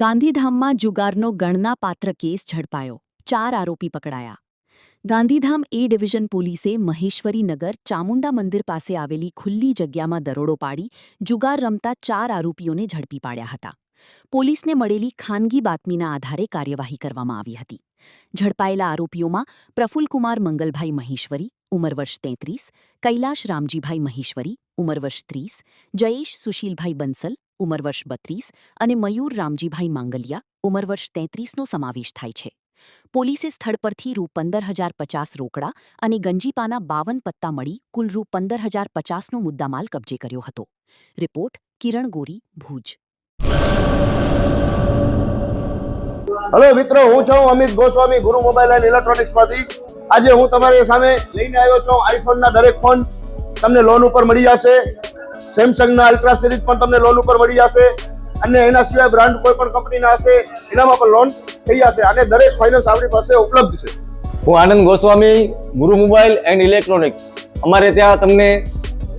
ગાંધીધામમાં જુગારનો ગણનાપાત્ર કેસ ઝડપાયો, 4 આરોપી પકડાયા. ગાંધીધામ એ ડિવિઝન પોલીસે મહેશ્વરીનગર ચામુંડા મંદિર પાસે આવેલી ખુલ્લી જગ્યામાં દરોડો પાડી જુગાર રમતા 4 આરોપીઓને ઝડપી પાડ્યા હતા. પોલીસને મળેલી ખાનગી બાતમીના આધારે કાર્યવાહી કરવામાં આવી હતી. ઝડપાયેલા આરોપીઓમાં પ્રફુલ્લકુમાર મંગલભાઈ મહેશ્વરી, ઉંમર વર્ષ 33, કૈલાશ રામજીભાઈ મહેશ્વરી, ઉંમર વર્ષ 30, જયેશ સુશીલભાઈ બંસલ, ઉંમર વર્ષ 32 અને મયુર રામજીભાઈ માંગલિયા, ઉંમર વર્ષ 33નો સમાવેશ થાય છે. પોલીસે સ્થળ પરથી રૂ15,050 રોકડા અને ગંજીપાના 52 પત્તા મળી કુલ રૂ15,050નો મુદ્દામાલ કબજે કર્યો હતો. રિપોર્ટ કિરણ ગોરી, ભુજ. હેલો મિત્રો, હું છું અમિત ગોસ્વામી, ગુરુ મોબાઈલ એન્ડ ઇલેક્ટ્રોનિક્સમાંથી. આજે હું તમારી સામે લઈને આવ્યો છું આઈફોનના દરેક ફોન તમને લોન ઉપર મળી જશે. સેમસંગના અલ્ટ્રા સિરીઝ પણ તમને લોન ઉપર મળી જશે અને એના સિવાય બ્રાન્ડ કોઈ પણ કંપનીના હશે એનામાં પણ લોન થઈ જશે અને દરેક ફાઇનાન્સ આપણી પાસે ઉપલબ્ધ છે. હું આનંદ ગોસ્વામી, ગુરુ મોબાઈલ એન્ડ ઇલેક્ટ્રોનિક્સ. અમારે ત્યાં તમને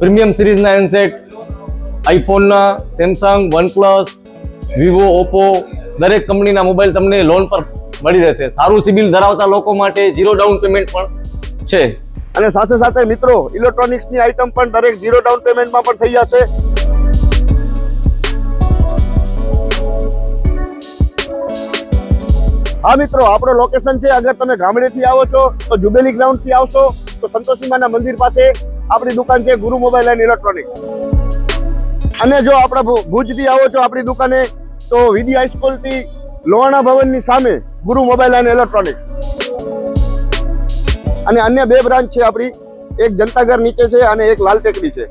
પ્રીમિયમ સિરીઝના હેન્ડસેટ, આઈફોનના, સેમસંગ, વનપ્લસ, વિવો, ઓપ્પો દરેક કંપનીના મોબાઈલ તમને લોન પર મળી રહેશે. સારું સિબિલ ધરાવતા લોકો માટે 0 ડાઉન પેમેન્ટ પણ છે. અને સાથે સાથે મિત્રો ઇલેક્ટ્રોનિક્સની આઇટમ પણ દરેક 0 ડાઉન પેમેન્ટમાં પણ થઈ જશે. હા મિત્રો, આપણો લોકેશન છે, અગર તમે ગામડેથી આવો છો તો જુબેલી ગ્રાઉન્ડથી આવશો તો સંતોષીમાના મંદિર પાસે આપણી દુકાન છે ગુરુ મોબાઈલ એન્ડ ઇલેક્ટ્રોનિક્સ. અને જો આપણા ભુજથી આવો છો આપણી દુકાને તો વીડી હાઈસ્કૂલથી લોહાણા ભવનની સામે ગુરુ મોબાઈલ એન્ડ ઇલેક્ટ્રોનિક્સ. અને અન્ય 2 બ્રાન્ચ છે આપણી, એક જનતાગર નીચે છે અને એક લાલ ટેકરી છે.